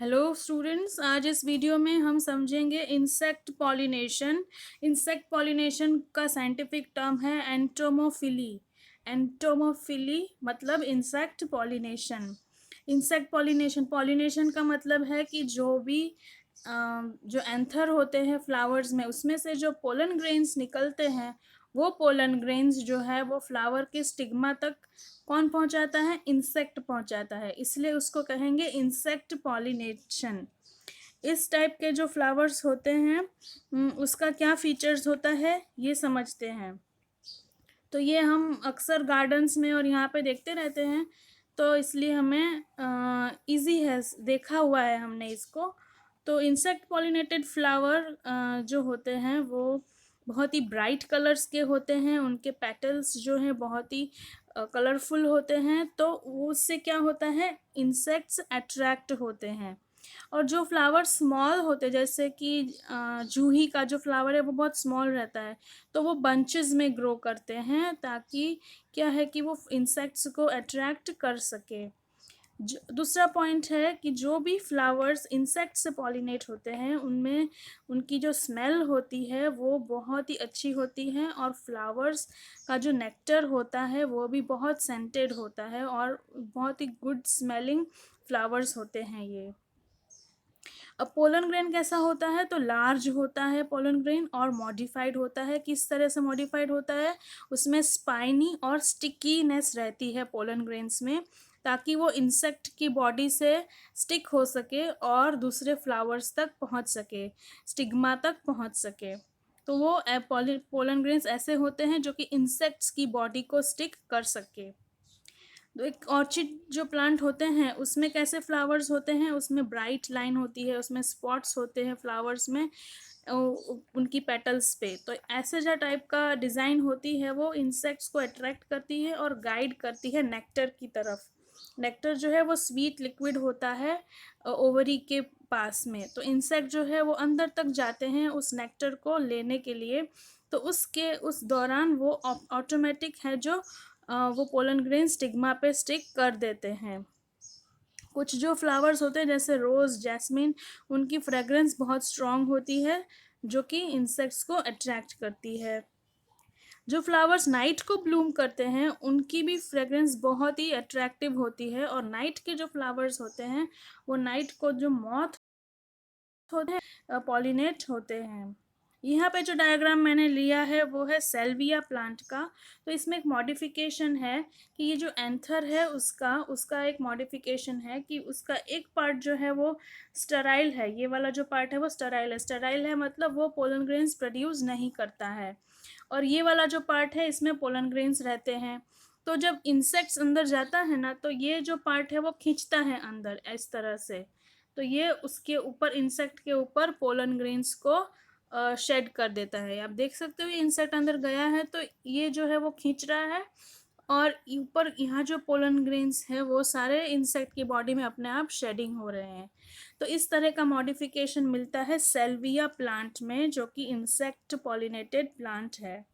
Hello students, आज इस video में हम समझेंगे इंसेक्ट पॉलिनेशन। इंसेक्ट पॉलिनेशन का साइंटिफिक टर्म है एंटोमोफिली। एंटोमोफिली मतलब insect pollination. Insect pollination pollination का मतलब है कि जो भी जो एंथर होते हैं फ्लावर्स में, उसमें से जो पोलन ग्रेन्स निकलते हैं, वो पोलन ग्रेन्स जो है वो फ्लावर के स्टिग्मा तक कौन पहुंचाता है? इंसेक्ट पहुंचाता है, इसलिए उसको कहेंगे इंसेक्ट पॉलिनेशन। इस टाइप के जो फ्लावर्स होते हैं उसका क्या फीचर्स होता है ये समझते हैं। तो ये हम अक्सर गार्डन्स में और यहाँ पे देखते रहते हैं, तो इसलिए हमें इजी है, देखा हुआ है हमने इसको। तो इंसेक्ट पॉलिनेटेड फ्लावर जो होते हैं वो बहुत ही ब्राइट कलर्स के होते हैं, उनके पेटल्स जो हैं बहुत ही कलरफुल होते हैं, तो उससे क्या होता है, इंसेक्ट्स अट्रैक्ट होते हैं। और जो फ्लावर स्मॉल होते हैं, जैसे कि जूही का जो फ्लावर है वो बहुत स्मॉल रहता है, तो वो बंचेस में ग्रो करते हैं ताकि क्या है कि वो इंसेक्ट्स को अट्रैक्ट कर सके। दूसरा पॉइंट है कि जो भी फ्लावर्स इंसेक्ट से पॉलिनेट होते हैं उनमें उनकी जो स्मेल होती है वो बहुत ही अच्छी होती है, और फ्लावर्स का जो नेक्टर होता है वो भी बहुत सेंटेड होता है और बहुत ही गुड स्मेलिंग फ्लावर्स होते हैं ये। अब पोलन ग्रेन कैसा होता है? तो लार्ज होता है पोलन ग्रेन और मॉडिफाइड होता है। किस तरह से मॉडिफाइड होता है? उसमें स्पाइनी और स्टिकीनेस रहती है पोलन ग्रेन्स में, ताकि वो इंसेक्ट की बॉडी से स्टिक हो सके और दूसरे फ्लावर्स तक पहुंच सके, स्टिग्मा तक पहुंच सके। तो वो पोलन ग्रेन्स ऐसे होते हैं जो कि इंसेक्ट्स की बॉडी को स्टिक कर सके। तो एक ऑर्चिड जो प्लांट होते हैं उसमें कैसे फ्लावर्स होते हैं? उसमें ब्राइट लाइन होती है, उसमें स्पॉट्स होते हैं फ्लावर्स में उनकी पेटल्स पे। तो ऐसे जो टाइप का डिज़ाइन होती है वो इंसेक्ट्स को अट्रैक्ट करती है और गाइड करती है नेक्टर की तरफ। नेक्टर जो है वो स्वीट लिक्विड होता है ओवरी के पास में, तो इंसेक्ट जो है वो अंदर तक जाते हैं उस नेक्टर को लेने के लिए। तो उस दौरान वो ऑटोमेटिक है जो वो पोलन ग्रेन स्टिग्मा पे स्टिक कर देते हैं। कुछ जो फ्लावर्स होते हैं जैसे रोज़, जैस्मिन, उनकी फ्रेगरेंस बहुत स्ट्रॉन्ग होती है जो कि इंसेक्ट्स को अट्रैक्ट करती है। जो फ्लावर्स नाइट को ब्लूम करते हैं उनकी भी फ्रेगरेंस बहुत ही अट्रैक्टिव होती है, और नाइट के जो फ्लावर्स होते हैं वो नाइट को जो मॉथ होते हैं पॉलिनेट होते हैं। यहाँ पे जो डायग्राम मैंने लिया है वो है सेल्विया प्लांट का। तो इसमें एक मॉडिफिकेशन है कि ये जो एंथर है उसका एक मॉडिफिकेशन है कि उसका एक पार्ट जो है वो स्टराइल है। ये वाला जो पार्ट है वो स्टराइल है। स्टराइल है मतलब वो पोलन ग्रेन्स प्रोड्यूस नहीं करता है, और ये वाला जो पार्ट है इसमें पोलन ग्रेन्स रहते हैं। तो जब इंसेक्ट्स अंदर जाता है ना, तो ये जो पार्ट है वो खींचता है अंदर इस तरह से, तो ये उसके ऊपर, इंसेक्ट के ऊपर पोलन ग्रेन्स को शेड कर देता है। आप देख सकते हो ये इंसेक्ट अंदर गया है तो ये जो है वो खींच रहा है, और ऊपर यहाँ जो पोलन ग्रेन्स है वो सारे इंसेक्ट की बॉडी में अपने आप शेडिंग हो रहे हैं। तो इस तरह का मॉडिफिकेशन मिलता है सेल्विया प्लांट में, जो कि इंसेक्ट पॉलिनेटेड प्लांट है।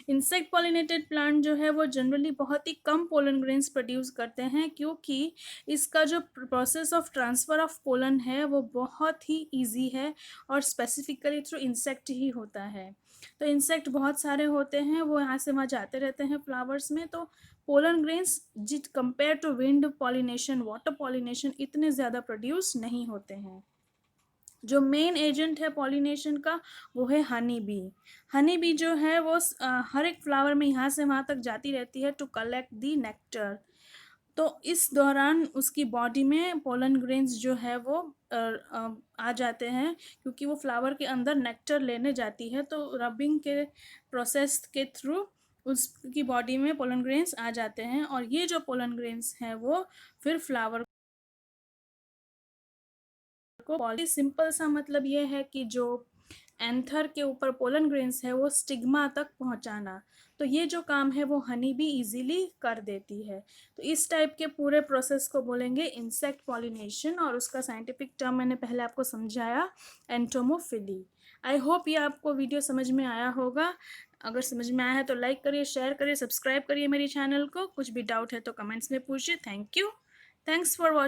इंसेक्ट पॉलिनेटेड प्लांट जो है वो जनरली बहुत ही कम पोलन ग्रेन्स प्रोड्यूस करते हैं, क्योंकि इसका जो process of transfer of pollen है वो बहुत ही इजी है और स्पेसिफिकली थ्रू इंसेक्ट ही होता है। तो इंसेक्ट बहुत सारे होते हैं, वो यहाँ से वहाँ जाते रहते हैं फ्लावर्स में, तो पोलन ग्रेन्स जिट compare to wind pollination, water pollination, इतने ज़्यादा प्रोड्यूस नहीं होते हैं। जो मेन एजेंट है पॉलिनेशन का वो है हनी बी। हनी बी जो है वो हर एक फ्लावर में यहाँ से वहाँ तक जाती रहती है टू कलेक्ट दी नेक्टर। तो इस दौरान उसकी बॉडी में पोलन ग्रेन्स जो है वो आ जाते हैं, क्योंकि वो फ्लावर के अंदर नेक्टर लेने जाती है, तो रबिंग के प्रोसेस के थ्रू उसकी बॉडी में पोलन ग्रेन्स आ जाते हैं, और ये जो पोलन ग्रेन्स हैं वो फिर फ्लावर को सिंपल सा मतलब ये है कि जो एंथर के ऊपर पोलन ग्रेन्स है वो स्टिग्मा तक पहुंचाना। तो ये जो काम है वो हनी भी इजीली कर देती है। तो इस टाइप के पूरे प्रोसेस को बोलेंगे इंसेक्ट पॉलिनेशन, और उसका साइंटिफिक टर्म मैंने पहले आपको समझाया, एंटोमोफिली। आई होप ये आपको वीडियो समझ में आया होगा। अगर समझ में आया है तो लाइक करिए, शेयर करिए, सब्सक्राइब करिए मेरी चैनल को। कुछ भी डाउट है तो कमेंट्स में पूछिए। Thank you, thanks for watching.